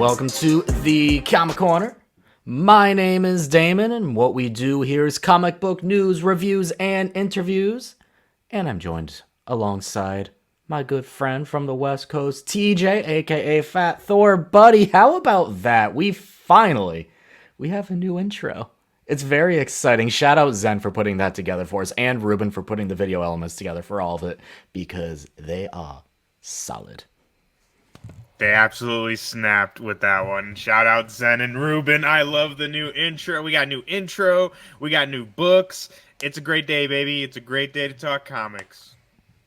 welcome to the Comic Corner. My name is Damon, and what we do here is comic book news, reviews, and interviews. And I'm joined alongside my good friend from the West Coast, TJ, aka Fat Thor. Buddy, how about that? We have a new intro. It's very exciting. Shout out Zen for putting that together for us, and Ruben for putting the video elements together for all of it, because they are solid. They absolutely snapped with that one. Shout out Zen and Ruben. I love the new intro. We got new intro. We got new books. It's a great day, baby. It's a great day to talk comics.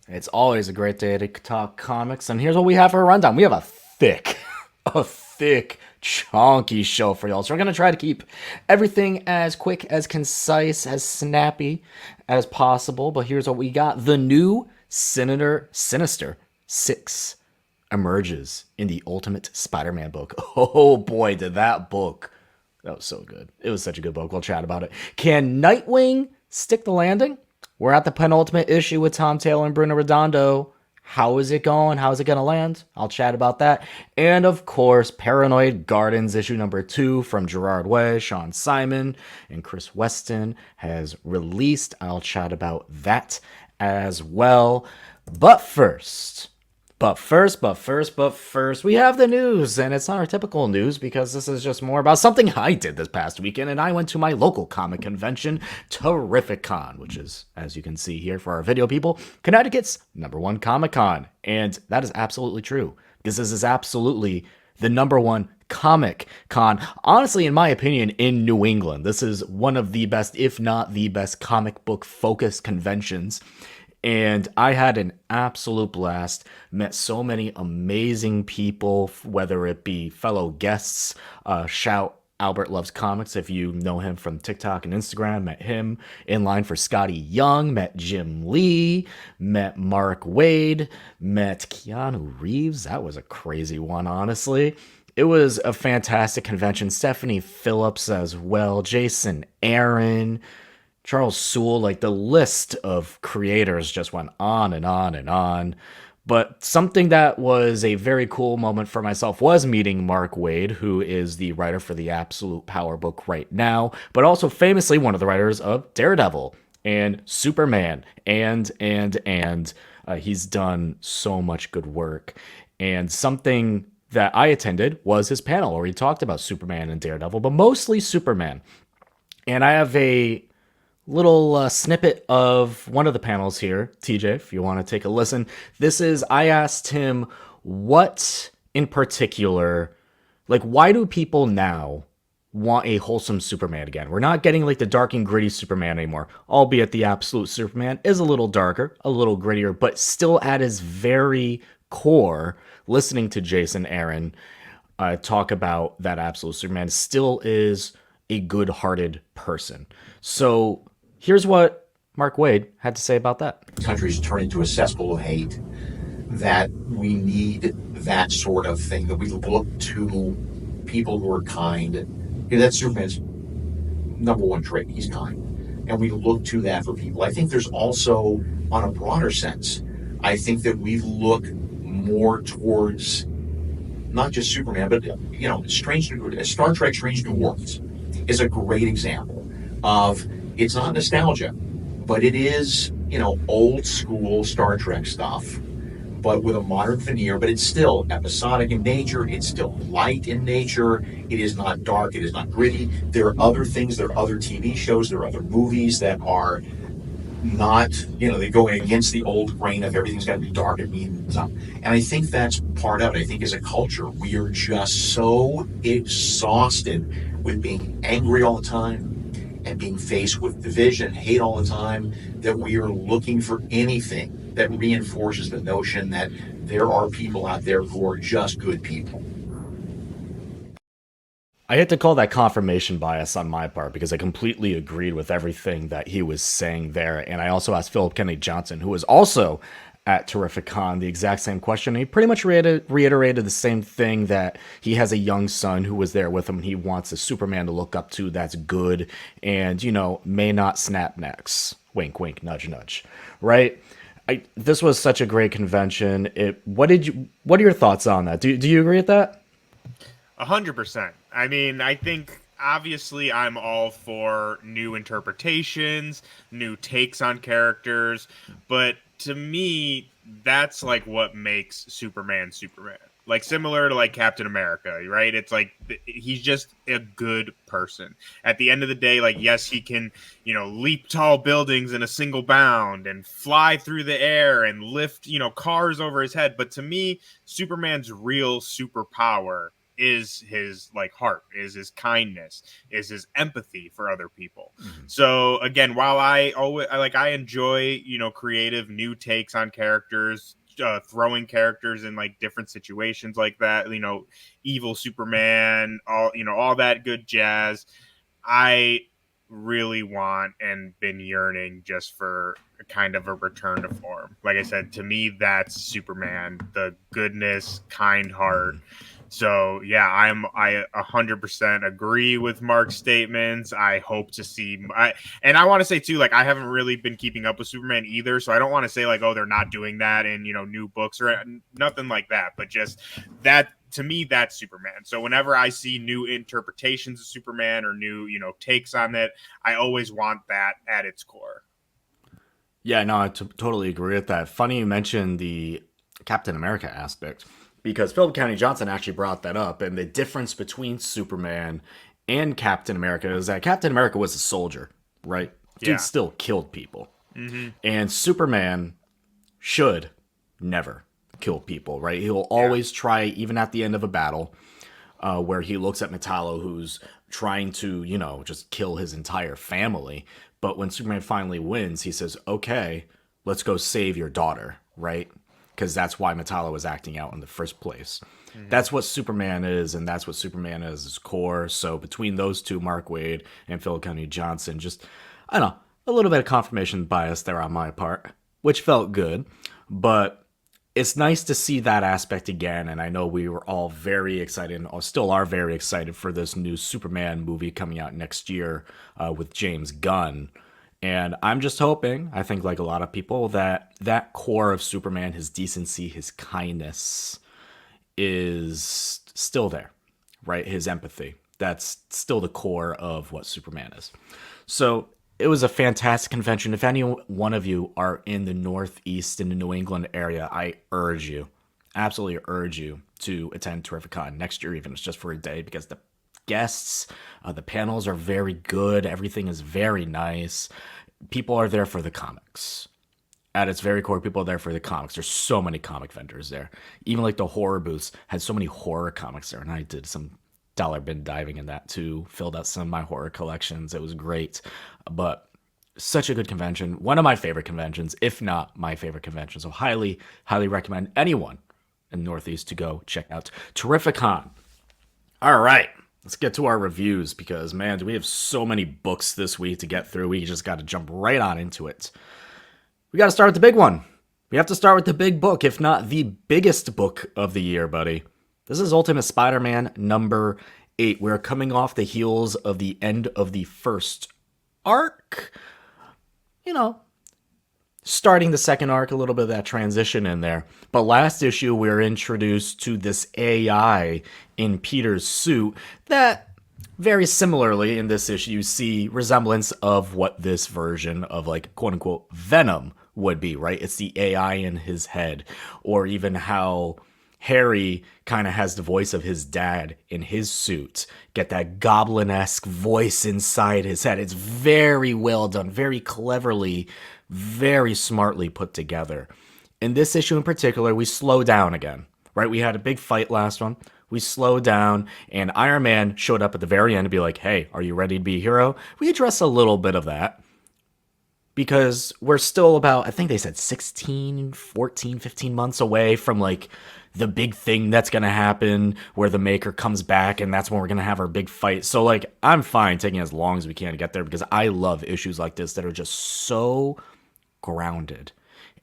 It's always a great day to talk comics. And here's what we have for a rundown. We have a thick, chunky show for y'all. So we're going to try to keep everything as quick, as concise, as snappy as possible. But here's what we got. The new Sinister 6 emerges in the Ultimate Spider-Man book. Oh boy, that was so good. It was such a good book. We'll chat about it. Can Nightwing stick the landing? We're at the penultimate issue with Tom Taylor and Bruno Redondo. How is it going? How is it going to land? I'll chat about that. And of course, Paranoid Gardens issue number 2 from Gerard Way, Sean Simon, and Chris Weston has released. I'll chat about that as well. But first, we have the news, and it's not our typical news because this is just more about something I did this past weekend, and I went to my local comic convention, TERRIFICon, which is, as you can see here for our video people, Connecticut's #1 Comic-Con, and that is absolutely true, because this is absolutely the #1 Comic Con. Honestly, in my opinion, in New England, this is one of the best, if not the best, comic book focused conventions. And I had an absolute blast, met so many amazing people, whether it be fellow guests, shout Albert Loves Comics, if you know him from TikTok and Instagram, met him in line for Scotty Young, met Jim Lee, met Mark Waid, met Keanu Reeves. That was a crazy one, honestly. It was a fantastic convention. Stephanie Phillips as well, Jason Aaron, Charles Sewell, like the list of creators just went on and on and on. But something that was a very cool moment for myself was meeting Mark Waid, who is the writer for the Absolute Power book right now, but also famously one of the writers of Daredevil and Superman, and he's done so much good work. And something that I attended was his panel where he talked about Superman and Daredevil, but mostly Superman. And I have a little snippet of one of the panels here, TJ, if you want to take a listen. I asked him what in particular, like, why do people now want a wholesome Superman again? We're not getting like the dark and gritty Superman anymore, albeit the Absolute Superman is a little darker, a little grittier, but still at his very core, listening to Jason Aaron talk about that Absolute Superman still is a good-hearted person. So here's what Mark Waid had to say about that. Countries turn into a cesspool of hate, that we need that sort of thing, that we look to people who are kind. That's Superman's #1 trait. He's kind. And we look to that for people. I think there's also, on a broader sense, I think that we look more towards not just Superman, but, Star Trek Strange New Worlds is a great example of, it's not nostalgia, but it is, old school Star Trek stuff, but with a modern veneer, but it's still episodic in nature, it's still light in nature, it is not dark, it is not gritty. There are other things, there are other TV shows, there are other movies that are not, they go against the old grain of everything's got to be dark and mean and stuff. And I think that's part of it. I think as a culture, we are just so exhausted with being angry all the time and being faced with division, hate all the time, that we are looking for anything that reinforces the notion that there are people out there who are just good people. I hate to call that confirmation bias on my part, because I completely agreed with everything that he was saying there. And I also asked Philip Kennedy Johnson, who was also at TERRIFICon, the exact same question. And he pretty much reiterated the same thing, that he has a young son who was there with him, and he wants a Superman to look up to that's good and, may not snap necks. Wink, wink, nudge, nudge. Right? This was such a great convention. What are your thoughts on that? Do you agree with that? 100%. I mean, I think obviously I'm all for new interpretations, new takes on characters, but to me, that's like what makes Superman Superman. Like similar to like Captain America, right? It's like he's just a good person. At the end of the day, like yes, he can, leap tall buildings in a single bound and fly through the air and lift, cars over his head, but to me, Superman's real superpower is his like heart, is his kindness, is his empathy for other people. So again, while I enjoy creative new takes on characters, throwing characters in like different situations like that, evil Superman, all that good jazz. I really want and been yearning just for a kind of a return to form. Like I said, to me, that's Superman, the goodness, kind heart. So yeah, I 100% agree with Mark's statements. I hope to see, and I want to say too, like I haven't really been keeping up with Superman either, so I don't want to say like, oh, they're not doing that in new books or nothing like that. But just that, to me, that's Superman. So whenever I see new interpretations of Superman or new takes on it, I always want that at its core. Yeah, no, I totally agree with that. Funny you mentioned the Captain America aspect, because Philip County Johnson actually brought that up. And the difference between Superman and Captain America is that Captain America was a soldier, right? Dude Yeah. still killed people. And Superman should never kill people, right? He'll always try, even at the end of a battle, where he looks at Metallo, who's trying to, just kill his entire family. But when Superman finally wins, he says, okay, let's go save your daughter, right? Because that's why Metallo was acting out in the first place. That's what Superman is, and that's what Superman is his core. So between those two, Mark Waid and Phil County Johnson, just, I don't know, a little bit of confirmation bias there on my part, which felt good. But it's nice to see that aspect again, and I know we were all very excited, and still are very excited for this new Superman movie coming out next year with James Gunn. And I'm just hoping, I think like a lot of people, that core of Superman, his decency, his kindness, is still there, right? His empathy. That's still the core of what Superman is. So it was a fantastic convention. If any one of you are in the Northeast, in the New England area, I urge you, absolutely urge you to attend TERRIFICon next year, even if it's just for a day, because the guests, the panels are very good. Everything is very nice. People are there for the comics. At its very core, people are there for the comics. There's so many comic vendors there. Even like the horror booths had so many horror comics there, and I did some dollar bin diving in that too. Filled out some of my horror collections. It was great, but such a good convention. One of my favorite conventions, if not my favorite convention. So highly, highly recommend anyone in the Northeast to go check out TERRIFICon. All right. Let's get to our reviews because, man, do we have so many books this week to get through. We just got to jump right on into it. We got to start with the big one. We have to start with the big book, if not the biggest book of the year, buddy. This is Ultimate Spider-Man number 8. We're coming off the heels of the end of the first arc. Starting the second arc, a little bit of that transition in there. But last issue, we're introduced to this AI in Peter's suit that, very similarly in this issue, you see resemblance of what this version of, like, quote-unquote, Venom would be, right? It's the AI in his head. Or even how Harry kind of has the voice of his dad in his suit. Get that goblin-esque voice inside his head. It's very well done, very cleverly, very smartly put together. In this issue in particular, we slow down again, right? We had a big fight last one. We slowed down, and Iron Man showed up at the very end to be like, hey, are you ready to be a hero? We address a little bit of that because we're still about, I think they said 16, 14, 15 months away from like the big thing that's going to happen where the Maker comes back and that's when we're going to have our big fight. So like, I'm fine taking as long as we can to get there because I love issues like this that are just so grounded.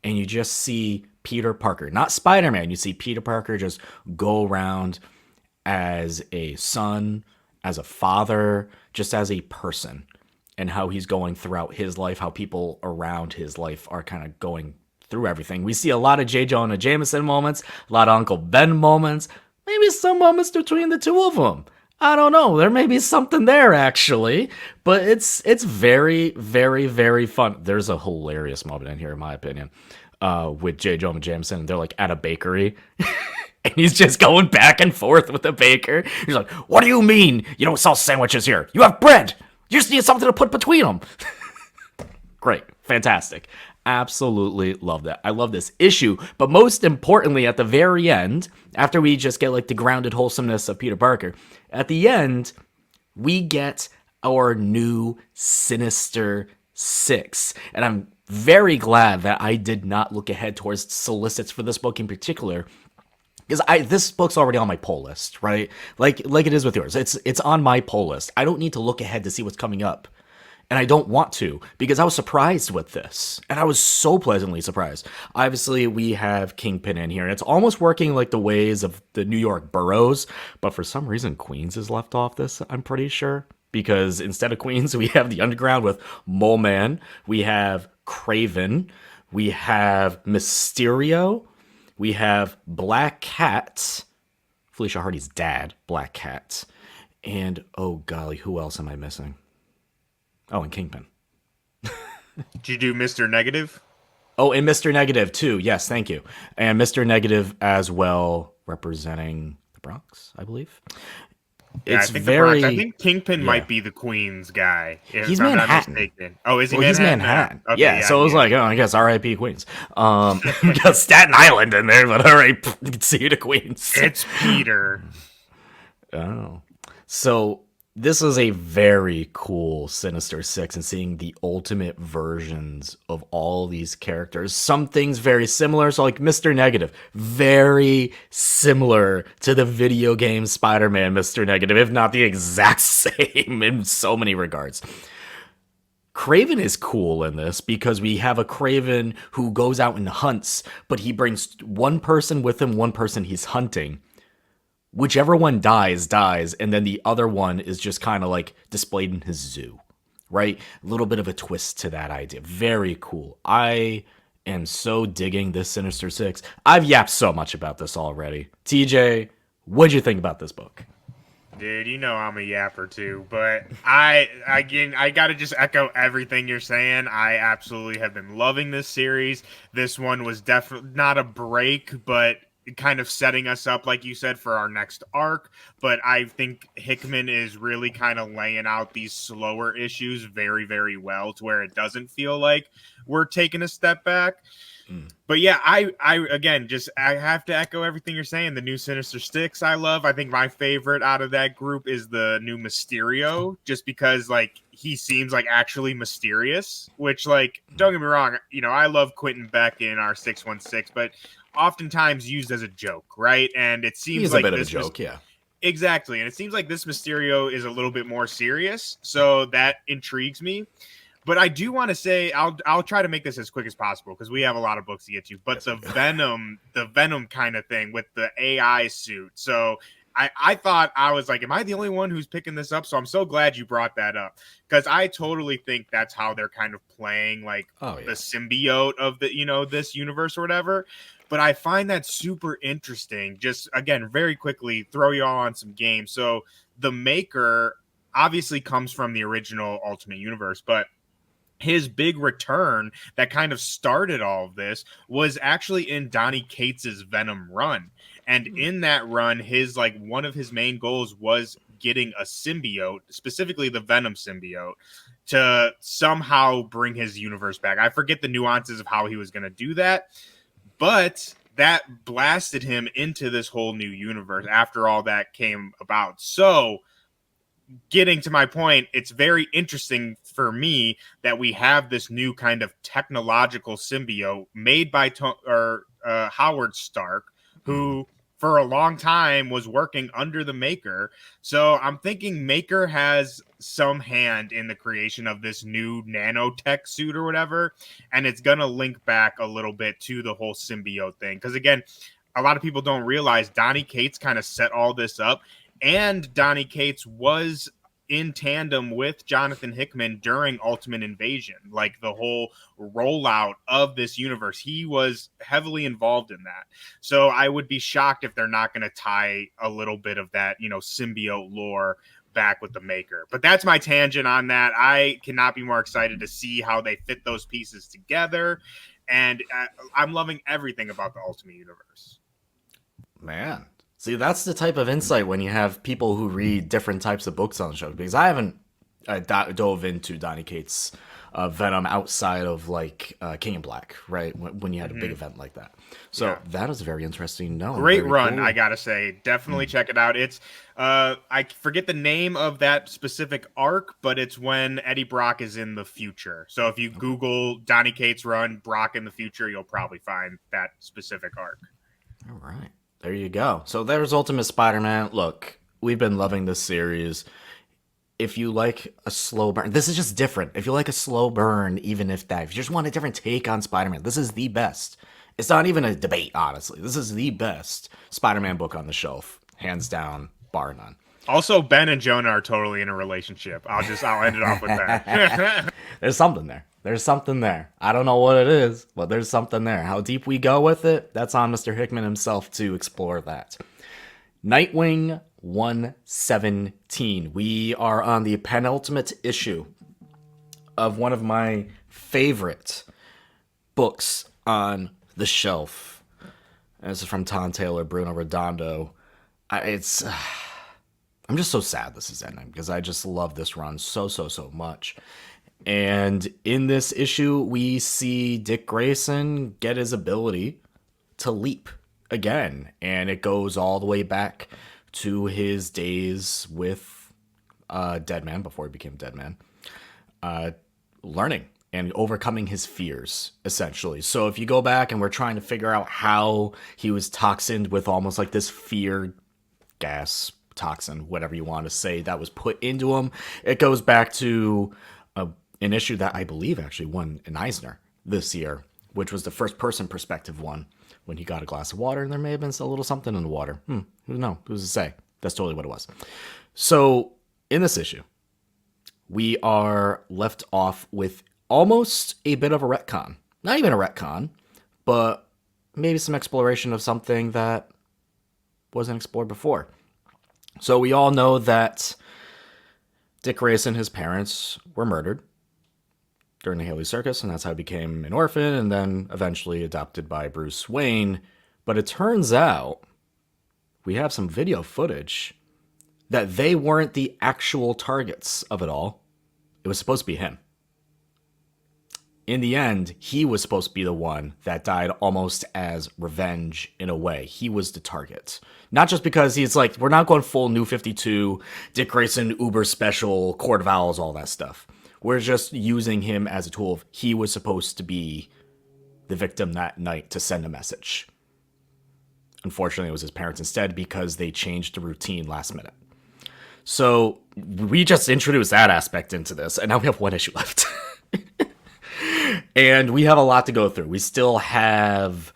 And you just see Peter Parker, not Spider-Man. You see Peter Parker just go around as a son, as a father, just as a person, and how he's going throughout his life, how people around his life are kind of going through everything. We see a lot of J. Jonah Jameson moments, a lot of Uncle Ben moments, maybe some moments between the two of them. I don't know. There may be something there actually, but it's very, very, very fun. There's a hilarious moment in here, in my opinion, with J. Jonah Jameson. They're like at a bakery, and he's just going back and forth with the baker. He's like, "What do you mean you don't sell sandwiches here? You have bread. You just need something to put between them." Great, fantastic. Absolutely love that. I love this issue, but most importantly, at the very end, after we just get like the grounded wholesomeness of Peter Parker, at the end, we get our new Sinister Six. And I'm very glad that I did not look ahead towards solicits for this book in particular, because this book's already on my poll list, right? Like it is with yours. It's on my poll list. I don't need to look ahead to see what's coming up. And I don't want to, because I was surprised with this. And I was so pleasantly surprised. Obviously, we have Kingpin in here. And it's almost working like the ways of the New York boroughs. But for some reason, Queens is left off this, I'm pretty sure. Because instead of Queens, we have the Underground with Mole Man. We have Kraven. We have Mysterio. We have Black Cat. Felicia Hardy's dad, Black Cat. And, oh golly, who else am I missing? Oh, and Kingpin. Did you do Mr. Negative? Oh, and Mr. Negative, too. Yes, thank you. And Mr. Negative as well, representing the Bronx, I believe. Yeah, It's I think very... I think Kingpin might be the Queens guy. He's Manhattan. Oh, is he Well, Manhattan? he's Manhattan. Okay, yeah, so it was like, oh, I guess R.I.P. Queens. We got Staten Island in there, but all right, see you to Queens. It's Peter. Oh. So this is a very cool Sinister Six, and seeing the ultimate versions of all these characters. Some things very similar, so like Mr. Negative, very similar to the video game Spider-Man Mr. Negative, if not the exact same in so many regards. Kraven is cool in this because we have a Kraven who goes out and hunts, but he brings one person with him, one person he's hunting. Whichever one dies, and then the other one is just kind of like displayed in his zoo, right? A little bit of a twist to that idea. Very cool. I am so digging this Sinister Six. I've yapped so much about this already. TJ, what'd you think about this book? Dude, you know I'm a yapper too, but I gotta just echo everything you're saying. I absolutely have been loving this series. This one was definitely not a break, but kind of setting us up, like you said, for our next arc. But I think Hickman is really kind of laying out these slower issues very, very well, to where it doesn't feel like we're taking a step back. But yeah, I have to echo everything you're saying. The new Sinister Six I love. I think my favorite out of that group is the new Mysterio, just because like he seems like actually mysterious, which, like, don't get me wrong, you know, I love Quentin Beck in our 616, but oftentimes used as a joke, right? And it seems He's like a bit of a joke, yeah. Exactly. And it seems like this Mysterio is a little bit more serious, so that intrigues me. But I do want to say, I'll try to make this as quick as possible because we have a lot of books to get to. But the Venom kind of thing with the AI suit. So I thought, I was like, am I the only one who's picking this up? So I'm so glad you brought that up, because I totally think that's how they're kind of playing like the symbiote of the, you know, this universe or whatever. But I find that super interesting. Just, again, very quickly, throw you all on some games. So the Maker obviously comes from the original Ultimate Universe, but his big return that kind of started all of this was actually in Donny Cates's Venom run. And in that run, his, like, one of his main goals was getting a symbiote, specifically the Venom symbiote, to somehow bring his universe back. I forget the nuances of how he was going to do that, but that blasted him into this whole new universe after all that came about. So, getting to my point, it's very interesting for me that we have this new kind of technological symbiote made by Howard Stark, who for a long time was working under the Maker. So I'm thinking Maker has some hand in the creation of this new nanotech suit or whatever, and it's going to link back a little bit to the whole symbiote thing. Because again, a lot of people don't realize Donny Cates kind of set all this up. And Donny Cates was in tandem with Jonathan Hickman during Ultimate Invasion, like the whole rollout of this universe. He was heavily involved in that. So I would be shocked if they're not going to tie a little bit of that, symbiote lore back with the Maker. But that's my tangent on that. I cannot be more excited to see how they fit those pieces together. And I'm loving everything about the Ultimate Universe. Man. See, that's the type of insight when you have people who read different types of books on the show. Because I haven't dove into Donny Cates' Venom outside of like King and Black, right? When you had a big event like that. So that is very interesting. No, great run, cool. I gotta say, definitely check it out. It's I forget the name of that specific arc, but it's when Eddie Brock is in the future. So if you Google Donny Cates' run, Brock in the future, you'll probably find that specific arc. All right. There you go. So there's Ultimate Spider-Man. Look, we've been loving this series. If you like a slow burn, this is just different. If you like a slow burn, if you just want a different take on Spider-Man, this is the best. It's not even a debate, honestly. This is the best Spider-Man book on the shelf. Hands down, bar none. Also, Ben and Jonah are totally in a relationship. I'll end it off with that. There's something there. There's something there. I don't know what it is, but there's something there. How deep we go with it, that's on Mr. Hickman himself to explore that. Nightwing 117. We are on the penultimate issue of one of my favorite books on the shelf. And this is from Tom Taylor, Bruno Redondo. I'm just so sad this is ending because I just love this run so much. And in this issue, we see Dick Grayson get his ability to leap again. And it goes all the way back to his days with Deadman, before he became Deadman, learning and overcoming his fears, essentially. So if you go back and we're trying to figure out how he was toxined with almost like this fear gas, toxin, whatever you want to say, that was put into him, it goes back to an issue that I believe actually won an Eisner this year, which was the first person perspective one, when he got a glass of water and there may have been a little something in the water. Who knows? Who's to say? That's totally what it was. So in this issue, we are left off with almost a bit of a retcon. Not even a retcon, but maybe some exploration of something that wasn't explored before. So we all know that Dick Grayson, his parents, were murdered during the Haley Circus, and that's how he became an orphan, and then eventually adopted by Bruce Wayne. But it turns out we have some video footage that they weren't the actual targets of it all. It was supposed to be him. In the end, he was supposed to be the one that died almost as revenge in a way. He was the target. Not just because he's like, we're not going full New 52, Dick Grayson, Uber Special, Court of Owls, all that stuff. We're just using him as a tool. He was supposed to be the victim that night to send a message. Unfortunately, it was his parents instead because they changed the routine last minute. So we just introduced that aspect into this, and now we have one issue left. And we have a lot to go through. We still have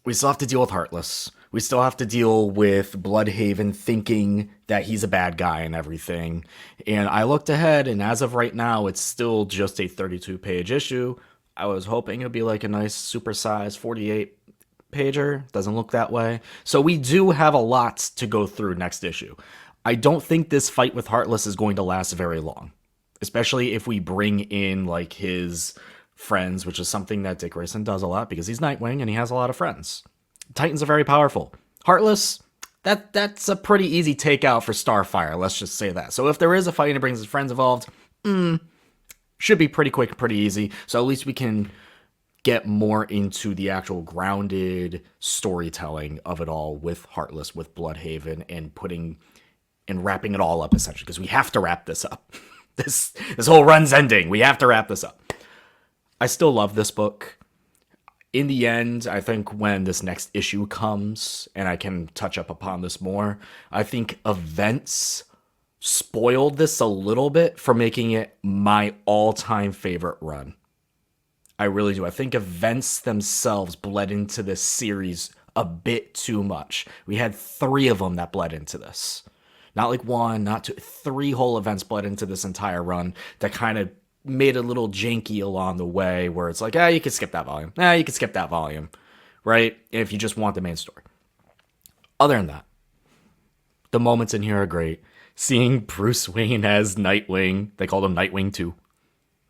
to deal with Heartless. We still have to deal with Bloodhaven thinking that he's a bad guy and everything. And I looked ahead, and as of right now, it's still just a 32-page issue. I was hoping it would be like a nice supersized 48-pager. Doesn't look that way. So we do have a lot to go through next issue. I don't think this fight with Heartless is going to last very long. Especially if we bring in like his friends, which is something that Dick Grayson does a lot because he's Nightwing and he has a lot of friends. Titans are very powerful. Heartless, that's a pretty easy takeout for Starfire, let's just say that. So if there is a fight and it brings his friends involved, should be pretty quick, pretty easy. So at least we can get more into the actual grounded storytelling of it all with Heartless, with Bloodhaven, and wrapping it all up essentially, because we have to wrap this up. This whole run's ending. We have to wrap this up. I still love this book. In the end, I think when this next issue comes, and I can touch up upon this more, I think events spoiled this a little bit for making it my all-time favorite run. I really do. I think events themselves bled into this series a bit too much. We had 3 of them that bled into this. Not like one, not two, three whole events bled into this entire run that kind of made a little janky along the way where it's like, you could skip that volume. You could skip that volume, right? If you just want the main story. Other than that, the moments in here are great. Seeing Bruce Wayne as Nightwing, they called him Nightwing 2.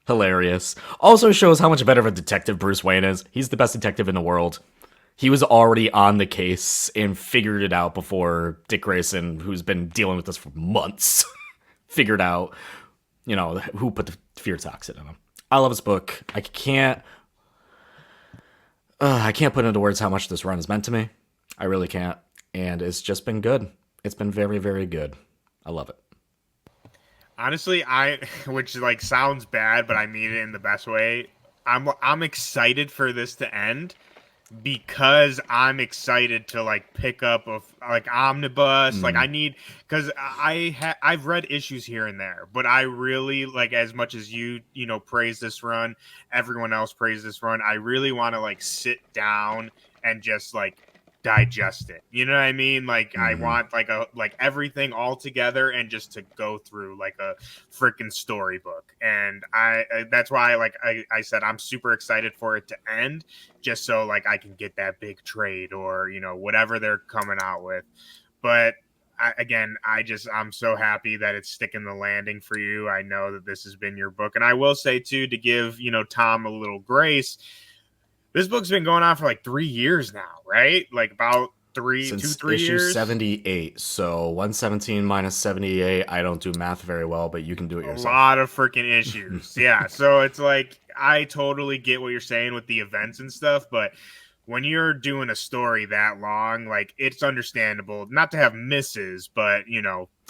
Hilarious. Also shows how much better of a detective Bruce Wayne is. He's the best detective in the world. He was already on the case and figured it out before Dick Grayson, who's been dealing with this for months, figured out, who put the fear toxin in him. I love this book. I can't put into words how much this run has meant to me. I really can't. And it's just been good. It's been very, very good. I love it. Honestly, which like sounds bad, but I mean it in the best way. I'm excited for this to end because I'm excited to like pick up like omnibus. Like I need, because I've read issues here and there, but I really like, as much as you praise this run, everyone else praise this run, I really want to like sit down and just like digest it. You know what I mean? Like I want like everything all together and just to go through like a freaking storybook. And that's why I said I'm super excited for it to end, just so like I can get that big trade or whatever they're coming out with. But I'm so happy that it's sticking the landing for you. I know that this has been your book, and I will say too, to give Tom a little grace, this book's been going on for like 3 years now, right? Like about Since 3 issue years. 78. So 117 minus 78. I don't do math very well, but you can do it yourself. A lot of freaking issues. Yeah. So it's like, I totally get what you're saying with the events and stuff, but when you're doing a story that long, like it's understandable not to have misses, but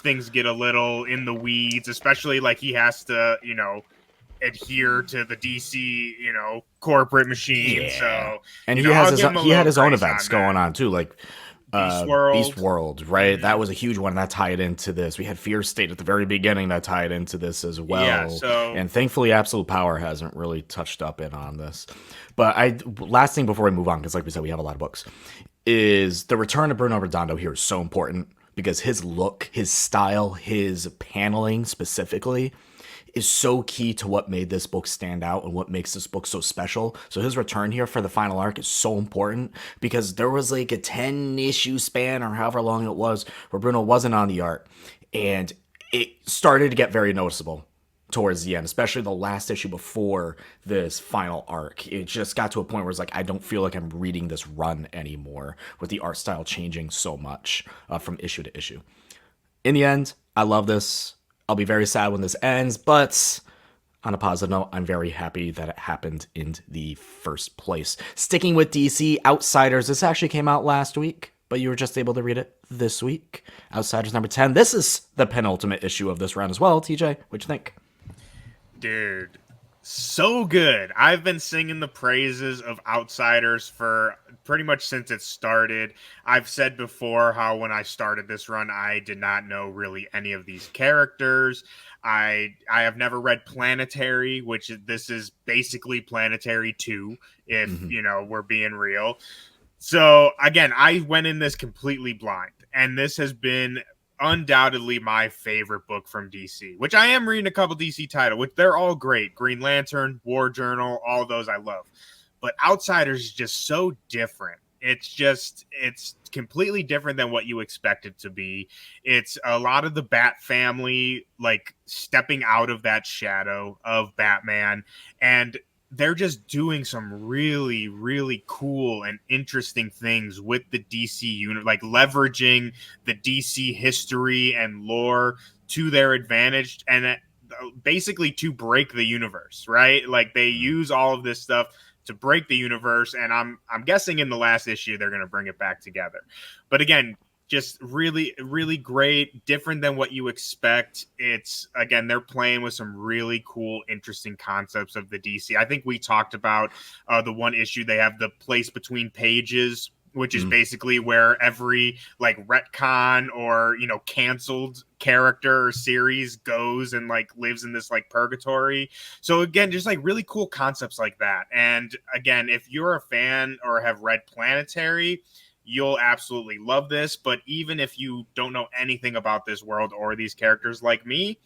things get a little in the weeds, especially like he has to, adhere to the DC, corporate machine. Yeah. So, and he had his own events going on too, like Beast World, right? That was a huge one that tied into this. We had Fear State at the very beginning that tied into this as well. Yeah, and thankfully Absolute Power hasn't really touched up in on this. But last thing before we move on, because like we said, we have a lot of books, is the return of Bruno Redondo here is so important because his look, his style, his paneling specifically is so key to what made this book stand out and what makes this book so special. So his return here for the final arc is so important because there was like a 10-issue span or however long it was where Bruno wasn't on the art, and it started to get very noticeable towards the end, especially the last issue before this final arc. It just got to a point where it's like, I don't feel like I'm reading this run anymore with the art style changing so much from issue to issue. In the end, I love this. I'll be very sad when this ends, but on a positive note, I'm very happy that it happened in the first place. Sticking with DC, Outsiders, this actually came out last week, but you were just able to read it this week. Outsiders number 10. This is the penultimate issue of this round as well. TJ, what'd you think? Dude, so good. I've been singing the praises of Outsiders for pretty much since it started. I've said before how when I started this run, I did not know really any of these characters. I have never read Planetary, which this is basically Planetary 2, if, we're being real. So, again, I went in this completely blind, and this has been undoubtedly my favorite book from DC, which I am reading a couple DC titles, which they're all great. Green Lantern, War Journal, all those I love. But Outsiders is just so different. It's completely different than what you expect it to be. It's a lot of the Bat family, like stepping out of that shadow of Batman, and they're just doing some really, really cool and interesting things with the DC unit, like leveraging the DC history and lore to their advantage and basically to break the universe, right? Like they use all of this stuff to break the universe, and I'm guessing in the last issue they're going to bring it back together. But again, just really, really great, different than what you expect. It's, again, they're playing with some really cool, interesting concepts of the DC. I think we talked about the one issue they have, the place between pages, which is basically where every like retcon or, canceled character or series goes and like lives in this like purgatory. So again, just like really cool concepts like that. And again, if you're a fan or have read Planetary, you'll absolutely love this. But even if you don't know anything about this world or these characters like me,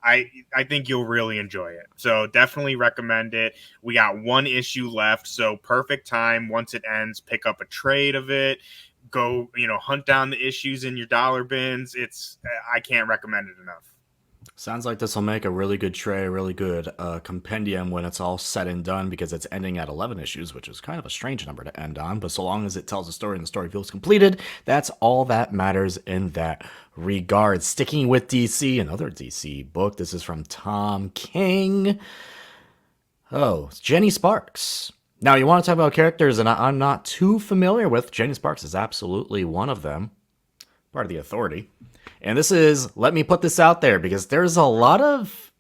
I think you'll really enjoy it. So definitely recommend it. We got one issue left, so perfect time. Once it ends, pick up a trade of it. Go, hunt down the issues in your dollar bins. I can't recommend it enough. Sounds like this will make a really good tray, a really good compendium when it's all said and done, because it's ending at 11 issues, which is kind of a strange number to end on. But so long as it tells a story and the story feels completed, that's all that matters in that regard. Sticking with DC, another DC book. This is from Tom King. Oh, it's Jenny Sparks. Now, you want to talk about characters and I'm not too familiar with. Jenny Sparks is absolutely one of them. Part of the Authority. And this is, let me put this out there, because there's a lot of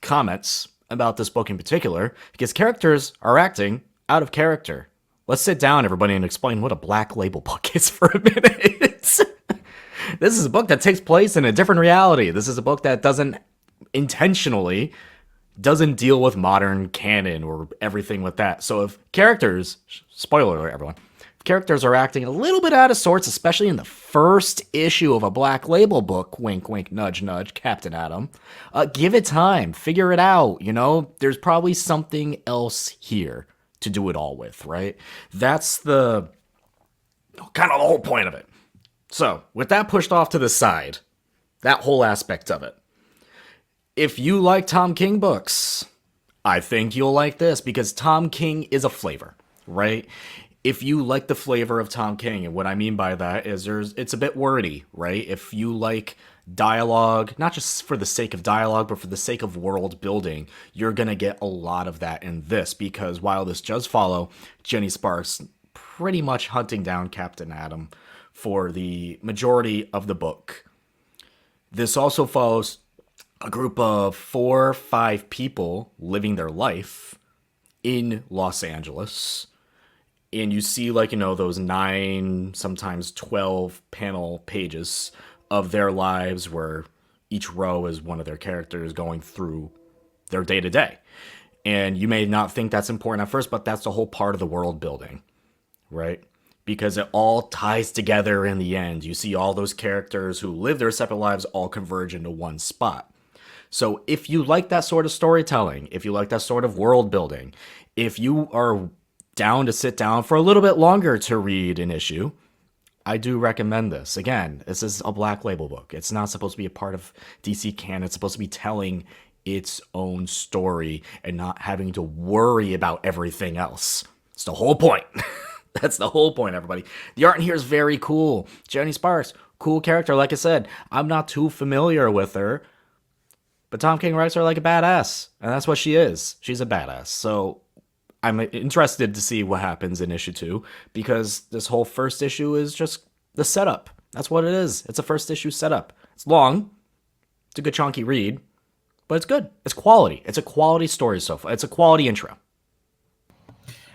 comments about this book in particular, because characters are acting out of character. Let's sit down, everybody, and explain what a Black Label book is for a minute. This is a book that takes place in a different reality. This is a book that doesn't deal with modern canon or everything with that. So if characters, spoiler alert, everyone, characters are acting a little bit out of sorts, especially in the first issue of a Black Label book, wink, wink, nudge, nudge, Captain Atom, give it time, figure it out, there's probably something else here to do it all with, right? That's the kind of the whole point of it. So, with that pushed off to the side, that whole aspect of it, if you like Tom King books, I think you'll like this, because Tom King is a flavor, right? If you like the flavor of Tom King, and what I mean by that is it's a bit wordy, right? If you like dialogue, not just for the sake of dialogue, but for the sake of world building, you're going to get a lot of that in this, because while this does follow Jenny Sparks pretty much hunting down Captain Atom for the majority of the book, this also follows a group of 4 or 5 people living their life in Los Angeles. And you see, those 9, sometimes 12 panel pages of their lives, where each row is one of their characters going through their day to day. And you may not think that's important at first, but that's the whole part of the world building, right? Because it all ties together in the end. You see all those characters who live their separate lives all converge into one spot. So if you like that sort of storytelling, if you like that sort of world building, if you are down to sit down for a little bit longer to read an issue, I do recommend this. Again, this is a Black Label book. It's not supposed to be a part of DC canon. It's supposed to be telling its own story and not having to worry about everything else. It's the whole point. That's the whole point, everybody. The art in here is very cool. Jenny Sparks, cool character. Like I said, I'm not too familiar with her, but Tom King writes her like a badass, and that's what she is. She's a badass. So I'm interested to see what happens in issue 2, because this whole first issue is just the setup. That's what it is. It's a first issue setup. It's long. It's a good chunky read, but it's good. It's quality. It's a quality story so far. It's a quality intro.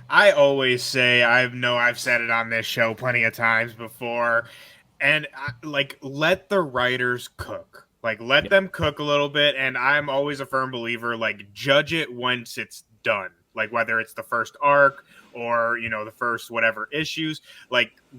I always say, I've said it on this show plenty of times before, and let the writers cook. Let them cook a little bit, and I'm always a firm believer, judge it once it's done. Whether it's the first arc or, the first whatever issues,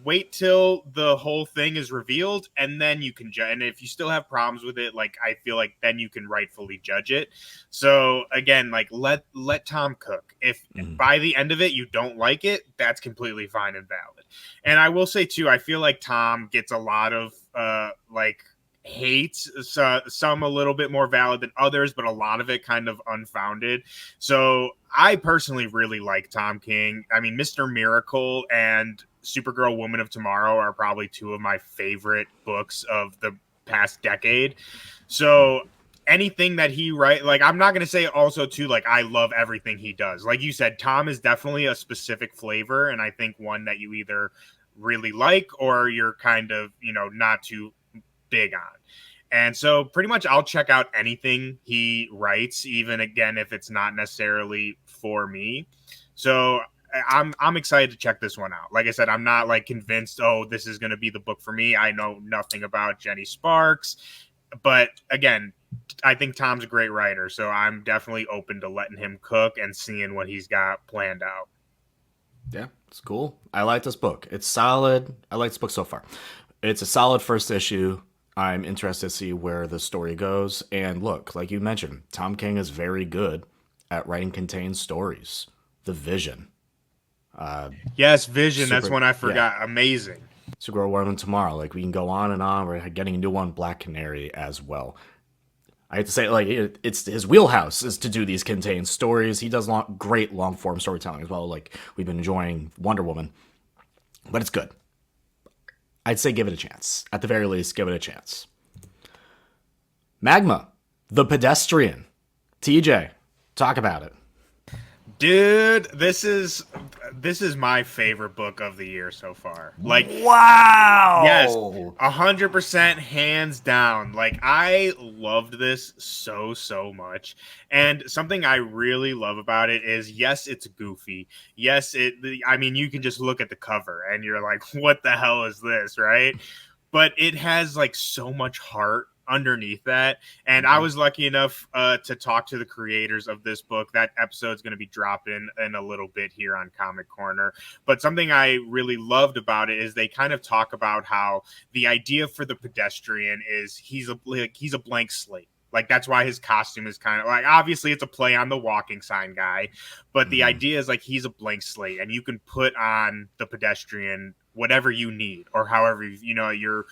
wait till the whole thing is revealed, and then you can judge. And if you still have problems with it, I feel like then you can rightfully judge it. So again, let Tom cook. If by the end of it you don't like it, that's completely fine and valid. And I will say too, I feel like Tom gets a lot of hates, some a little bit more valid than others, but a lot of it kind of unfounded. So I personally really like Tom King. I mean, Mr. Miracle and Supergirl Woman of Tomorrow are probably 2 of my favorite books of the past decade. So anything that he writes, I'm not going to say also too, I love everything he does. Like you said, Tom is definitely a specific flavor, and I think one that you either really like or you're kind of, not too big on. And so pretty much I'll check out anything he writes, even again if it's not necessarily for me. So I'm excited to check this one out. Like I said, I'm not convinced, this is going to be the book for me. I know nothing about Jenny Sparks, but again, I think Tom's a great writer, so I'm definitely open to letting him cook and seeing what he's got planned out. Yeah, it's cool. I like this book. It's solid. I like this book so far. It's a solid first issue. I'm interested to see where the story goes. And look, like you mentioned, Tom King is very good at writing contained stories. The Vision. Yes, Vision. That's Super, one I yeah. forgot. Amazing. Supergirl World and Tomorrow. Like, we can go on and on. We're getting a new one, Black Canary, as well. I hate to say, like, it's his wheelhouse is to do these contained stories. He does great long form storytelling as well. Like, we've been enjoying Wonder Woman, but it's good. I'd say give it a chance. At the very least, give it a chance. Magma, The Pedestrian. TJ, talk about it. Dude, this is my favorite book of the year so far. Like, wow, yes, 100% hands down. Like, I loved this so much. And something I really love about it is, yes, it's goofy. Yes, I mean, you can just look at the cover and you're like, what the hell is this, right? But it has like so much heart underneath that. And I was lucky enough to talk to the creators of this book. That episode's going to be dropping in a little bit here on Comic Corner. But something I really loved about it is they kind of talk about how the idea for the Pedestrian is he's a blank slate. Like, that's why his costume is kind of like, obviously it's a play on the walking sign guy, but the idea is like he's a blank slate and you can put on the Pedestrian whatever you need, or however, your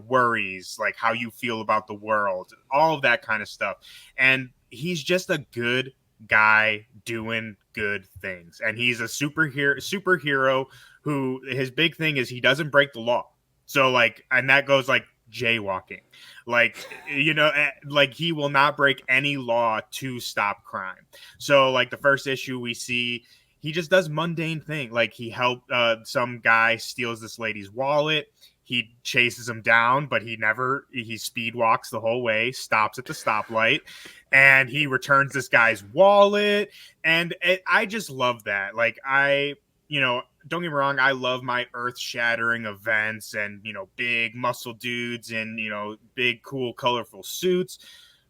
worries, like how you feel about the world, all of that kind of stuff. And he's just a good guy doing good things. And he's a superhero who, his big thing is he doesn't break the law. So like, and that goes like jaywalking, like, like he will not break any law to stop crime. So like the first issue we see, he just does mundane thing. Like he helped some guy steals this lady's wallet. He chases him down, but he speed walks the whole way, stops at the stoplight, and he returns this guy's wallet. And I just love that. Like, don't get me wrong, I love my earth-shattering events and, big muscle dudes and, big, cool, colorful suits.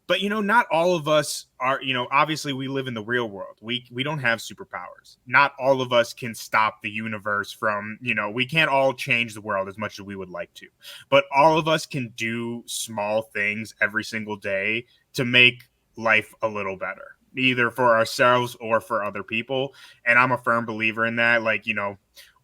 But, not all of us are, obviously we live in the real world. We don't have superpowers. Not all of us can stop the universe from, we can't all change the world as much as we would like to. But all of us can do small things every single day to make life a little better, either for ourselves or for other people. And I'm a firm believer in that. Like,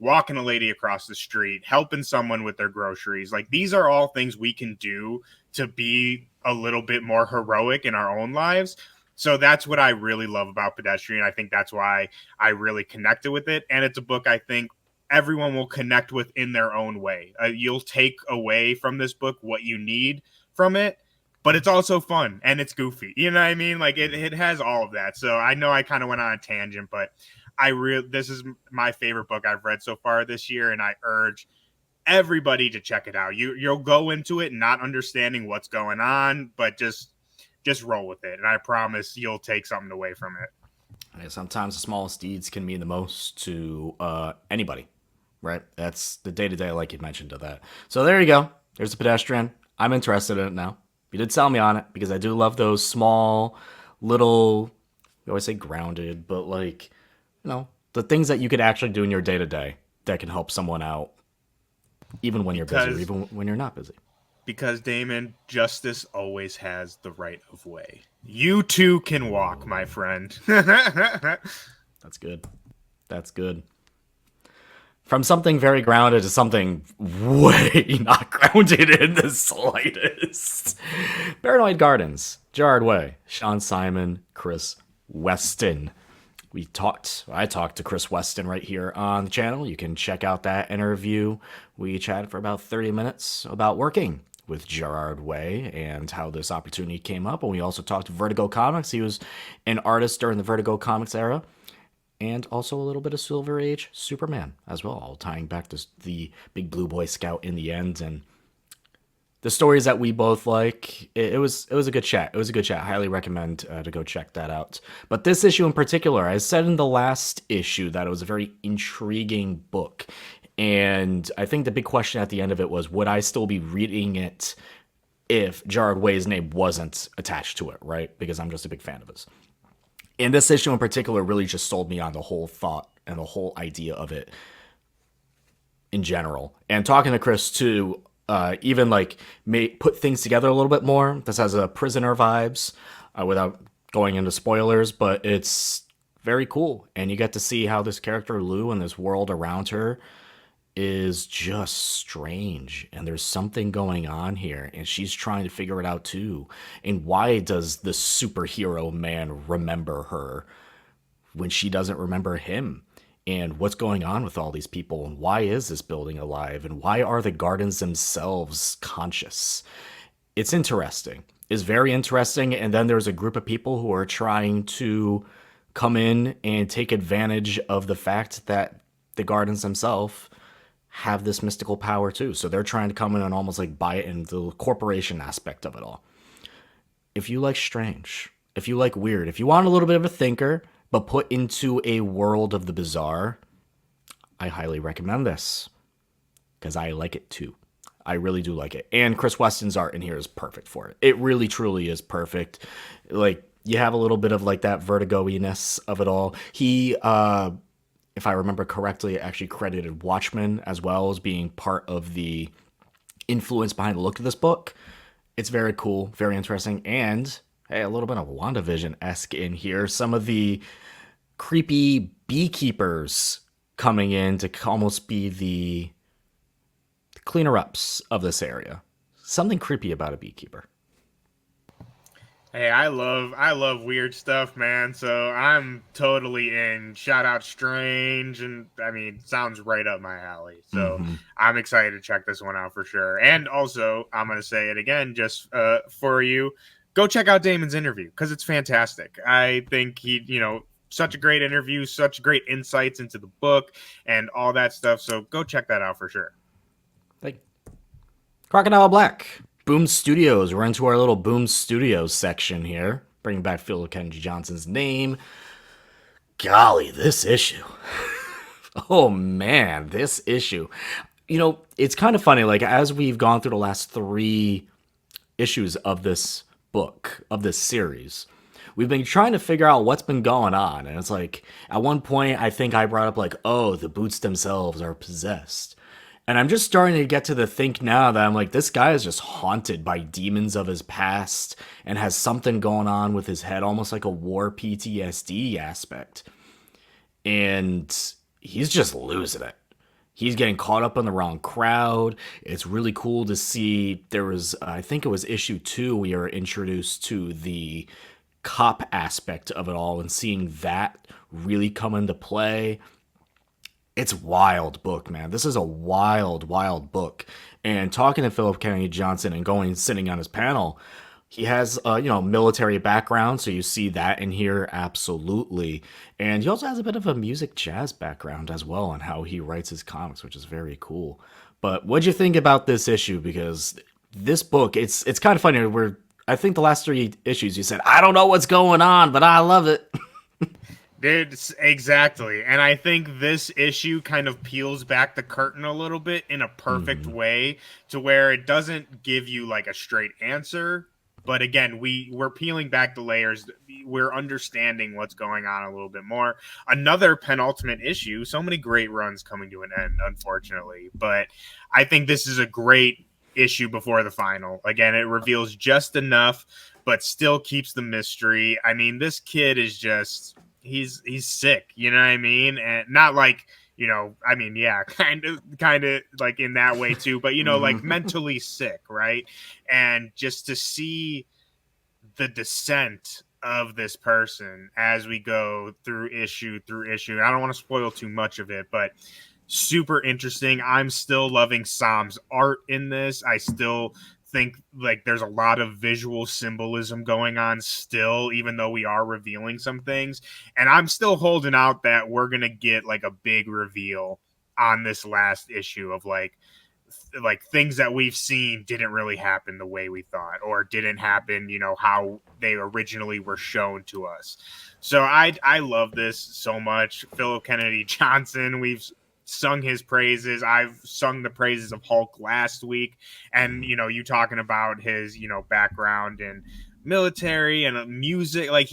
walking a lady across the street, helping someone with their groceries. Like, these are all things we can do to be a little bit more heroic in our own lives. So that's what I really love about Pedestrian. I think that's why I really connected with it. And it's a book I think everyone will connect with in their own way. You'll take away from this book what you need from it, but it's also fun and it's goofy. You know what I mean? Like it has all of that. So I know I kind of went on a tangent, but this is my favorite book I've read so far this year. And I urge everybody to check it out. You'll go into it not understanding what's going on, but just roll with it. And I promise you'll take something away from it. Sometimes the smallest deeds can mean the most to anybody, right? That's the day-to-day, like you mentioned, to that. So there you go. There's the Pedestrian. I'm interested in it now. You did sell me on it because I do love those small, little, we always say grounded, but like, the things that you could actually do in your day-to-day that can help someone out, even when you're busy or even when you're not busy. Because, Damon, justice always has the right of way. You too can walk, my friend. That's good. That's good. From something very grounded to something way not grounded in the slightest. Paranoid Gardens, Gerard Way, Sean Simon, Chris Weston. I talked to Chris Weston right here on the channel. You can check out that interview. We chatted for about 30 minutes about working with Gerard Way and how this opportunity came up. And we also talked to Vertigo Comics. He was an artist during the Vertigo Comics era. And also a little bit of Silver Age Superman as well, all tying back to the Big Blue Boy Scout in the end. And the stories that we both like, it was a good chat. It was a good chat. I highly recommend to go check that out. But this issue in particular, I said in the last issue that it was a very intriguing book. And I think the big question at the end of it was, would I still be reading it if Gerard Way's name wasn't attached to it, right? Because I'm just a big fan of his. And this issue in particular really just sold me on the whole thought and the whole idea of it in general. And talking to Chris too, even like put things together a little bit more. This has a prisoner vibes without going into spoilers, but it's very cool. And you get to see how this character Lou and this world around her is just strange. And there's something going on here. And she's trying to figure it out too. And why does the superhero man remember her when she doesn't remember him? And what's going on with all these people, and why is this building alive, and why are the gardens themselves conscious? It's interesting. It's very interesting. And then there's a group of people who are trying to come in and take advantage of the fact that the gardens themselves have this mystical power too. So they're trying to come in and almost like buy it in the corporation aspect of it all. If you like strange, if you like weird, if you want a little bit of a thinker, but put into a world of the bizarre, I highly recommend this because I like it too. I really do like it. And Chris Weston's art in here is perfect for it. It really, truly is perfect. Like, you have a little bit of like that vertigo-iness of it all. He, if I remember correctly, actually credited Watchmen as well as being part of the influence behind the look of this book. It's very cool, very interesting, and hey, a little bit of WandaVision-esque in here. Some of the creepy beekeepers coming in to almost be the cleaner-ups of this area. Something creepy about a beekeeper. Hey, I love weird stuff, man. So I'm totally in. Shout out Strange, and I mean, sounds right up my alley. So I'm excited to check this one out for sure. And also, I'm gonna say it again, just for you, go check out Damon's interview because it's fantastic. I think he, such a great interview, such great insights into the book and all that stuff. So go check that out for sure. Thank you. Crocodile Black. Boom Studios. We're into our little Boom Studios section here. Bringing back Philip Kennedy Johnson's name. Golly, this issue. Oh, man, this issue. It's kind of funny. Like, as we've gone through the last 3 issues of this book, of this series, we've been trying to figure out what's been going on. And it's like, at one point, I think I brought up, like, oh, the boots themselves are possessed. And I'm just starting to get to the think now that I'm like, this guy is just haunted by demons of his past and has something going on with his head, almost like a war PTSD aspect. And he's just losing it. He's getting caught up in the wrong crowd. It's really cool to see. There was, I think it was issue 2, we are introduced to the cop aspect of it all and seeing that really come into play. It's a wild book, man. This is a wild, wild book. And talking to Philip Kennedy Johnson and sitting on his panel, he has, military background, so you see that in here, absolutely. And he also has a bit of a music jazz background as well on how he writes his comics, which is very cool. But what'd you think about this issue? Because this book, it's kind of funny. I think the last 3 issues you said, I don't know what's going on, but I love it. Dude, exactly. And I think this issue kind of peels back the curtain a little bit in a perfect way to where it doesn't give you like a straight answer. But again, we're peeling back the layers. We're understanding what's going on a little bit more. Another penultimate issue. So many great runs coming to an end, unfortunately. But I think this is a great issue before the final. Again, it reveals just enough, but still keeps the mystery. I mean, this kid is just... He's sick, you know what I mean? And not like, I mean, yeah, kind of like in that way too, but like mentally sick, right? And just to see the descent of this person as we go through issue, and I don't want to spoil too much of it, but super interesting. I'm still loving Sam's art in this. I still think like there's a lot of visual symbolism going on still, even though we are revealing some things, and I'm still holding out that we're gonna get like a big reveal on this last issue of like things that we've seen didn't really happen the way we thought, or didn't happen how they originally were shown to us. So I love this so much. Philip Kennedy Johnson, we've sung his praises. I've sung the praises of Hulk last week, and you talking about his background in military and music. Like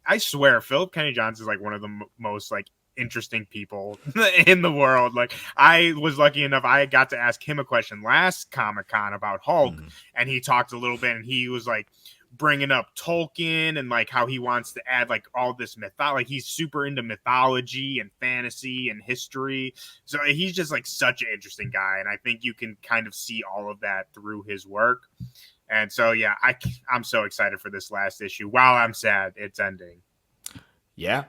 I swear, Philip Kennedy Johnson is like one of the most like interesting people in the world. Like, I was lucky enough, I got to ask him a question last Comic-Con about Hulk, and he talked a little bit, and he was like bringing up Tolkien and like how he wants to add like all this mythology. Like, he's super into mythology and fantasy and history, so he's just like such an interesting guy, and I think you can kind of see all of that through his work. And so yeah, I'm so excited for this last issue. While I'm sad it's ending. Yeah,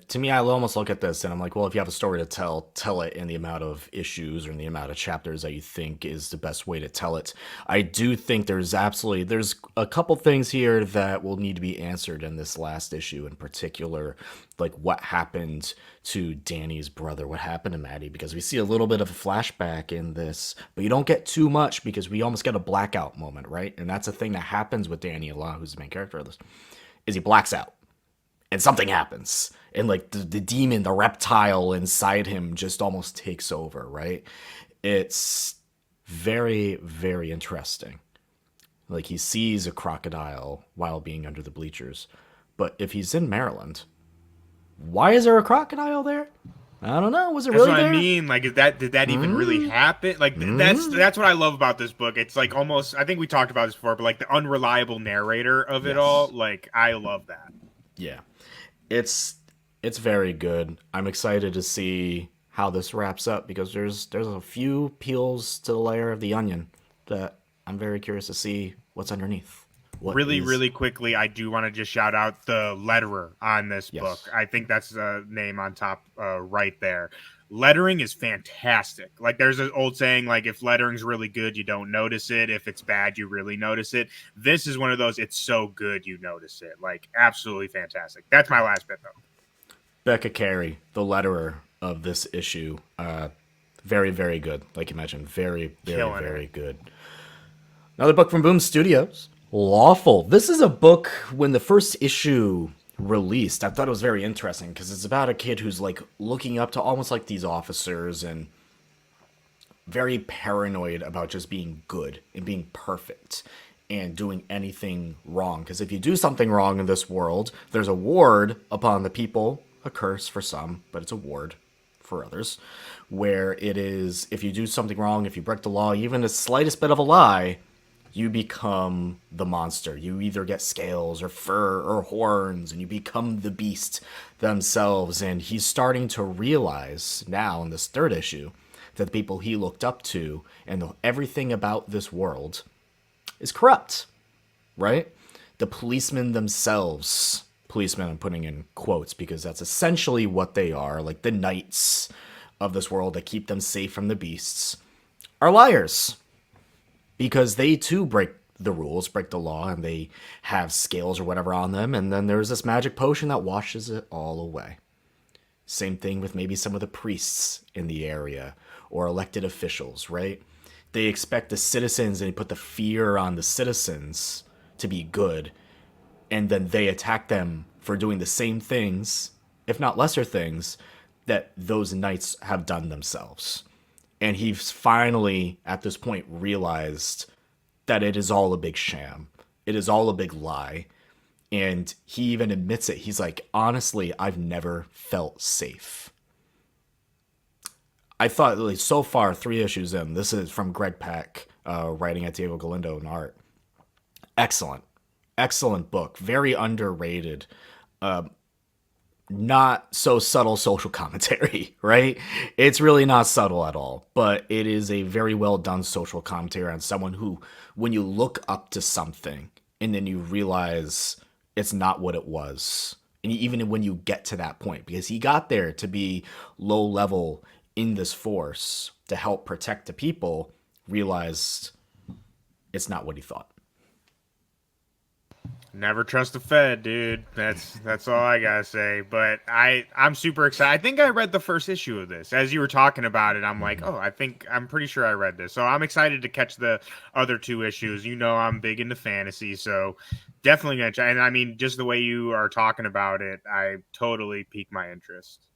to me, I almost look at this and I'm like, well, if you have a story to tell it in the amount of issues or in the amount of chapters that you think is the best way to tell it. I do think there's a couple things here that will need to be answered in this last issue in particular, like what happened to Danny's brother, what happened to Maddie, because we see a little bit of a flashback in this, but you don't get too much because we almost get a blackout moment, right? And that's a thing that happens with Danny a lot, who's the main character of this, is he blacks out. And something happens, and like the demon, the reptile inside him just almost takes over, right? It's very, very interesting. Like, he sees a crocodile while being under the bleachers. But if he's in Maryland, why is there a crocodile there? I don't know. Was it really there? That's what I mean. Like, did that even really happen? Like, that's what I love about this book. It's like almost, I think we talked about this before, but like the unreliable narrator of it all. Like, I love that. Yeah. It's very good. I'm excited to see how this wraps up because there's a few peels to the layer of the onion that I'm very curious to see what's underneath. Really quickly, I do want to just shout out the letterer on this book. I think that's the name on top right there. Lettering is fantastic. Like, there's an old saying, like, if lettering's really good, you don't notice it. If it's bad, you really notice it. This is one of those, it's so good you notice it. Like, absolutely fantastic. That's my last bit, though. Becca Carey, the letterer of this issue, very, very good. Like you mentioned, very, very, very good. Another book from Boom Studios, Lawful. This is a book, when the first issue released, I thought it was very interesting because it's about a kid who's like looking up to almost like these officers and very paranoid about just being good and being perfect and doing anything wrong, because if you do something wrong in this world, there's a ward upon the people, a curse for some, but it's a ward for others, where it is, if you do something wrong, if you break the law, even the slightest bit of a lie, you become the monster. You either get scales or fur or horns, and you become the beast themselves. And he's starting to realize now in this third issue that the people he looked up to and everything about this world is corrupt, right? The policemen themselves, policemen I'm putting in quotes because that's essentially what they are, like the knights of this world that keep them safe from the beasts, are liars. Because they too break the rules, break the law, and they have scales or whatever on them, and then there's this magic potion that washes it all away. Same thing with maybe some of the priests in the area or elected officials, right? They expect the citizens, and they put the fear on the citizens to be good, and then they attack them for doing the same things, if not lesser things, that those knights have done themselves. And he's finally, at this point, realized that it is all a big sham. It is all a big lie. And he even admits it. He's like, honestly, I've never felt safe. I thought, like, so far, 3 issues in, this is from Greg Pak, writing at Diego Galindo in art. Excellent. Excellent book. Very underrated. Not so subtle social commentary, right? It's really not subtle at all, but it is a very well done social commentary on someone who, when you look up to something and then you realize it's not what it was, and even when you get to that point, because he got there to be low level in this force to help protect the people, realized it's not what he thought. Never trust the Fed, dude. That's all I gotta say. But I'm super excited. I think I read the first issue of this. As you were talking about it, I'm like, I'm pretty sure I read this. So I'm excited to catch the other 2 issues. You know, I'm big into fantasy, so definitely gonna try. And I mean, just the way you are talking about it, I totally piqued my interest.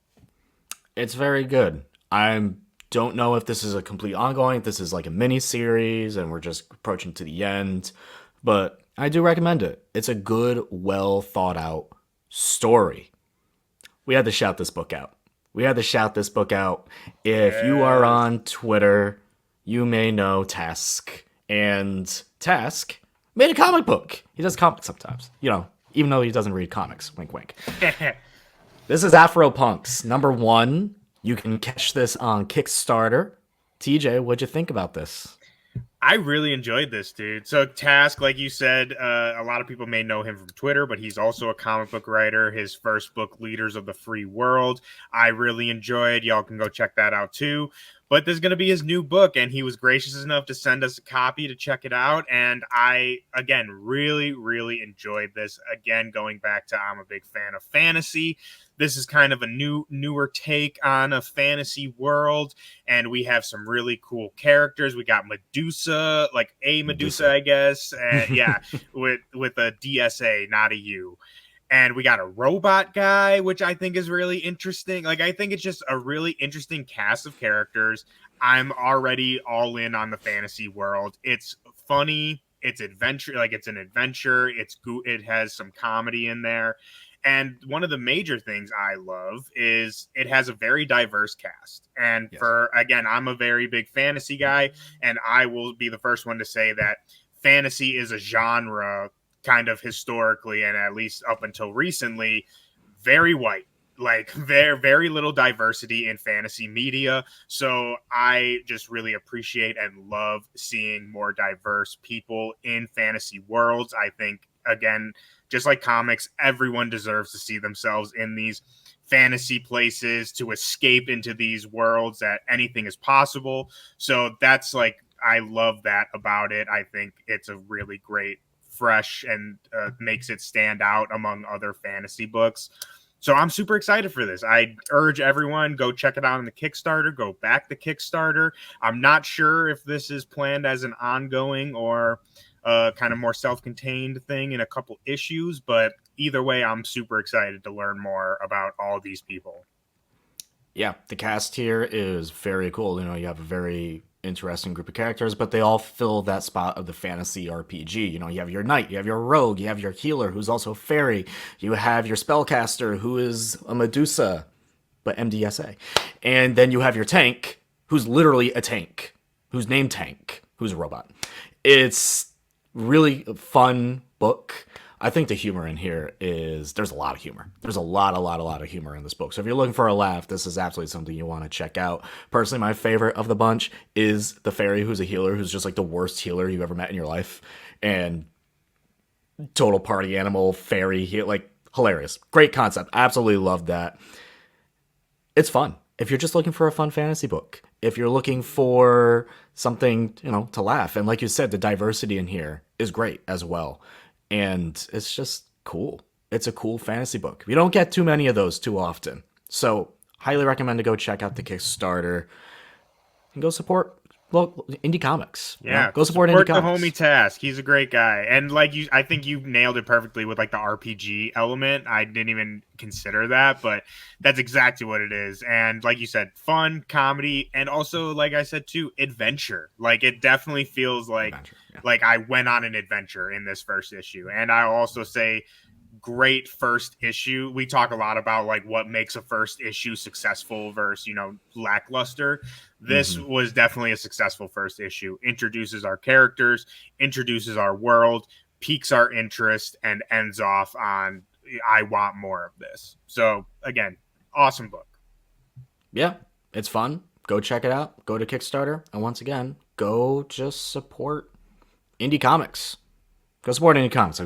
It's very good. I don't know if this is a complete ongoing, if this is like a mini series, and we're just approaching to the end, but I do recommend it. It's a good, well thought out story. We had to shout this book out. We had to shout this book out. If you are Yes. on Twitter, you may know Task. And Task made a comic book. He does comics sometimes, even though he doesn't read comics. Wink, wink. This is Afro Punks #1. You can catch this on Kickstarter. TJ, what'd you think about this? I really enjoyed this, dude. So Task, like you said, a lot of people may know him from Twitter, but he's also a comic book writer. His first book, Leaders of the Free World, I really enjoyed. Y'all can go check that out too. But this is going to be his new book, and he was gracious enough to send us a copy to check it out. And I, again, really, really enjoyed this. Again, going back to I'm a big fan of fantasy. This is kind of a newer take on a fantasy world, and we have some really cool characters. We got Medusa, like a Medusa, I guess. Yeah, with a DSA, not a U. And we got a robot guy, which I think is really interesting. Like, I think it's just a really interesting cast of characters. I'm already all in on the fantasy world. It's funny. It's adventure. Like, it's an adventure. It has some comedy in there. And one of the major things I love is it has a very diverse cast. And Yes. again, I'm a very big fantasy guy, and I will be the first one to say that fantasy is a genre kind of historically, and at least up until recently, very white. Like very little diversity in fantasy media. So I just really appreciate and love seeing more diverse people in fantasy worlds. I think, again, just like comics, everyone deserves to see themselves in these fantasy places, to escape into these worlds, that anything is possible. So that's like, I love that about it. I think it's a really great, fresh, and makes it stand out among other fantasy books. So I'm super excited for this. I urge everyone, go check it out on the Kickstarter, go back the Kickstarter. I'm not sure if this is planned as an ongoing or kind of more self-contained thing in a couple issues, but either way, I'm super excited to learn more about all these people. Yeah, the cast here is very cool. You have a very interesting group of characters, but they all fill that spot of the fantasy RPG. You have your knight, you have your rogue, you have your healer who's also a fairy, you have your spellcaster who is a Medusa, but MDSA. And then you have your tank, who's literally a tank, who's named Tank, who's a robot. It's really fun book. I think the humor in here there's a lot of humor. There's a lot of humor in this book. So if you're looking for a laugh, this is absolutely something you want to check out. Personally, my favorite of the bunch is the fairy who's a healer, who's just like the worst healer you've ever met in your life. And total party animal, fairy, like hilarious. Great concept. Absolutely loved that. It's fun. If you're just looking for a fun fantasy book, if you're looking for something, to laugh. And like you said, the diversity in here is great as well. And it's just cool. It's a cool fantasy book. We don't get too many of those too often. So highly recommend to go check out the Kickstarter and go support indie comics. Yeah, go support indie the comics. homie Task. He's a great guy, and I think you nailed it perfectly with like the RPG element. I didn't even consider that, but that's exactly what it is. And like you said, fun, comedy, and also, like I said too, adventure. Like, it definitely feels like like I went on an adventure in this first issue. And I'll also say, great first issue. We talk a lot about like what makes a first issue successful versus, lackluster. This was definitely a successful first issue. Introduces our characters, introduces our world, piques our interest, and ends off on, I want more of this. So again, awesome book. Yeah, it's fun. Go check it out. Go to Kickstarter. And once again, go just support indie comics. Go support indie comics.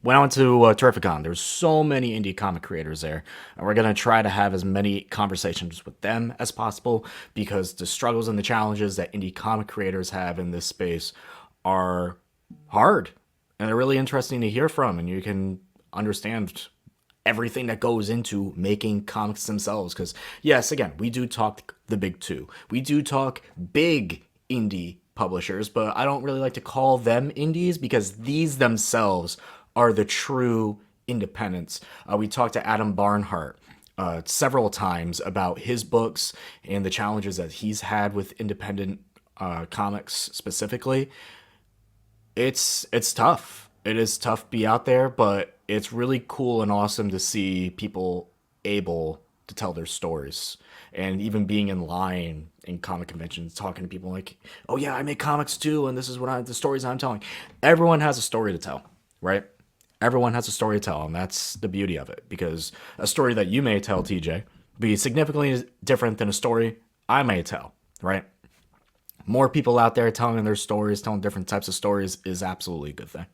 When I went to TERRIFICon, there's so many indie comic creators there. And we're going to try to have as many conversations with them as possible, because the struggles and the challenges that indie comic creators have in this space are hard. And they're really interesting to hear from. And you can understand everything that goes into making comics themselves. Because, yes, again, we do talk the big two. We do talk big indie publishers, but I don't really like to call them indies, because these themselves are the true independents. We talked to Adam Barnhart several times about his books and the challenges that he's had with independent comics specifically. It's tough. It is tough to be out there, but it's really cool and awesome to see people able to tell their stories. And even being in line in comic conventions, talking to people like, oh yeah, I make comics too, and this is the stories I'm telling. Everyone has a story to tell, right? Everyone has a story to tell, and that's the beauty of it. Because a story that you may tell, TJ, be significantly different than a story I may tell, right? More people out there telling their stories, telling different types of stories is absolutely a good thing.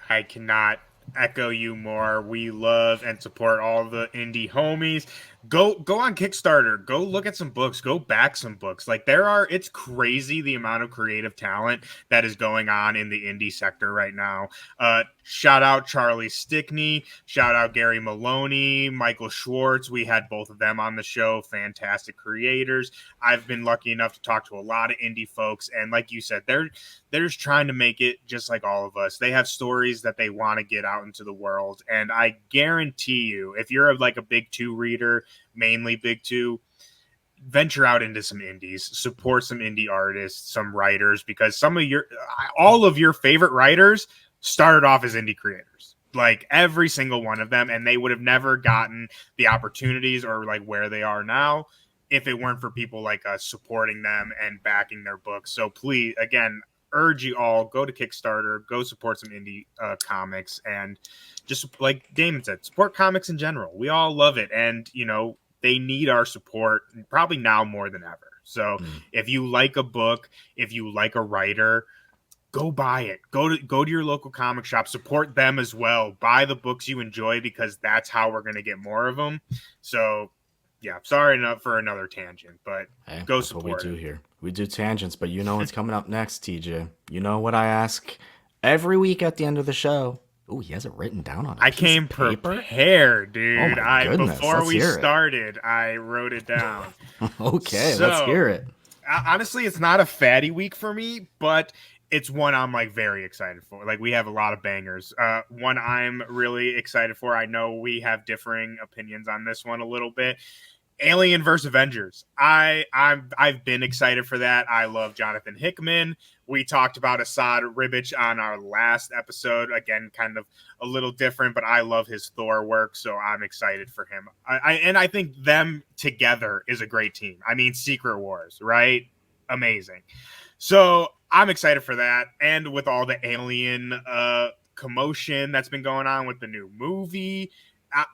I cannot echo you more. We love and support all the indie homies. Go on Kickstarter. Go look at some books. Go back some books. Like it's crazy the amount of creative talent that is going on in the indie sector right now. Shout out Charlie Stickney. Shout out Gary Maloney, Michael Schwartz. We had both of them on the show. Fantastic creators. I've been lucky enough to talk to a lot of indie folks, and like you said, they're just trying to make it just like all of us. They have stories that they want to get out into the world, and I guarantee you, if you're like a big two reader, mainly big two, venture out into some indies, support some indie artists, some writers, because all of your favorite writers started off as indie creators, like every single one of them, and they would have never gotten the opportunities or like where they are now if it weren't for people like us supporting them and backing their books. So please, again, urge you all, go to Kickstarter, go support some indie comics, and just like Damon said, support comics in general. We all love it, and they need our support probably now more than ever. So if you like a book, if you like a writer, go buy it. Go to your local comic shop, support them as well. Buy the books you enjoy, because that's how we're going to get more of them. So yeah, sorry for another tangent, but go support. What we do here. We do tangents, but you know what's coming up next, TJ. You know what I ask every week at the end of the show. Oh, he has it written down on a I piece came of paper? prepared, dude. Oh my goodness, Before we started, I wrote it down. Okay, let's hear it. Honestly, it's not a fatty week for me, but it's one I'm like very excited for. Like, we have a lot of bangers. One I'm really excited for. I know we have differing opinions on this one a little bit. Alien vs. Avengers. I've been excited for that. I love Jonathan Hickman. We talked about Asad Ribic on our last episode. Again, kind of a little different, but I love his Thor work, so I'm excited for him. I think them together is a great team. I mean, Secret Wars, right? Amazing. So I'm excited for that. And with all the alien commotion that's been going on with the new movie,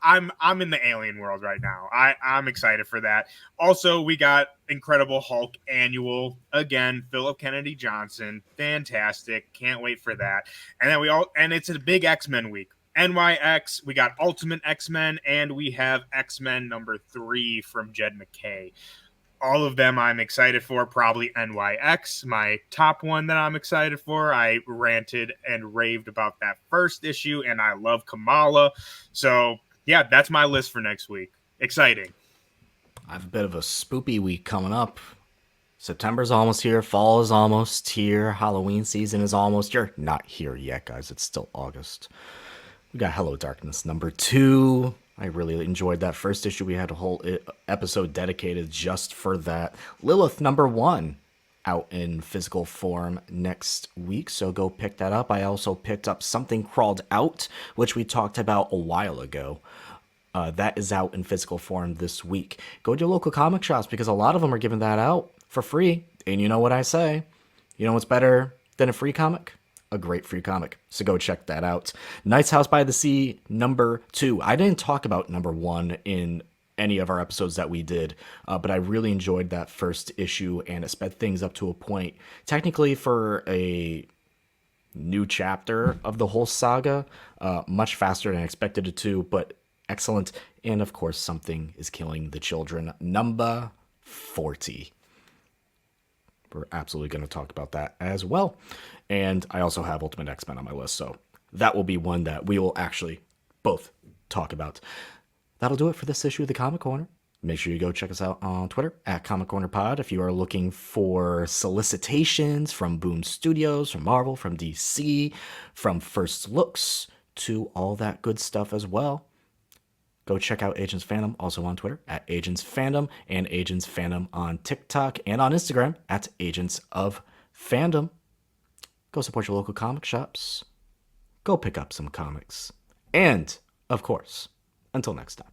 I'm in the alien world right now. I'm excited for that. Also, we got Incredible Hulk Annual again. Philip Kennedy Johnson, fantastic. Can't wait for that. And then it's a big X-Men week. NYX, we got Ultimate X-Men, and we have X-Men number 3 from Jed McKay. All of them I'm excited for. Probably NYX, my top one that I'm excited for. I ranted and raved about that first issue, and I love Kamala. So yeah, that's my list for next week. Exciting. I have a bit of a spoopy week coming up. September's almost here. Fall is almost here. Halloween season is almost here. Not here yet, guys. It's still August. We got Hello Darkness number 2. I really enjoyed that first issue. We had a whole episode dedicated just for that. Lilith number 1 out in physical form next week, so go pick that up. I also picked up Something Crawled Out, which we talked about a while ago. That is out in physical form this week. Go to your local comic shops, because a lot of them are giving that out for free. And you know what I say? You know what's better than a free comic? A great free comic. So go check that out. Knight's House by the Sea number 2. I didn't talk about number 1 in any of our episodes that we did, but I really enjoyed that first issue, and it sped things up to a point, technically for a new chapter of the whole saga, much faster than I expected it to, but excellent. And of course, Something is Killing the Children number 40. We're absolutely going to talk about that as well. And I also have Ultimate X-Men on my list, so that will be one that we will actually both talk about. That'll do it for this issue of the Comic Corner. Make sure you go check us out on Twitter at Comic Corner Pod if you are looking for solicitations from Boom Studios, from Marvel, from DC, from First Looks to all that good stuff as well. Go check out Agents Fandom, also on Twitter at Agents Fandom, and Agents Fandom on TikTok and on Instagram at Agents of Fandom. Go support your local comic shops. Go pick up some comics. And, of course, until next time.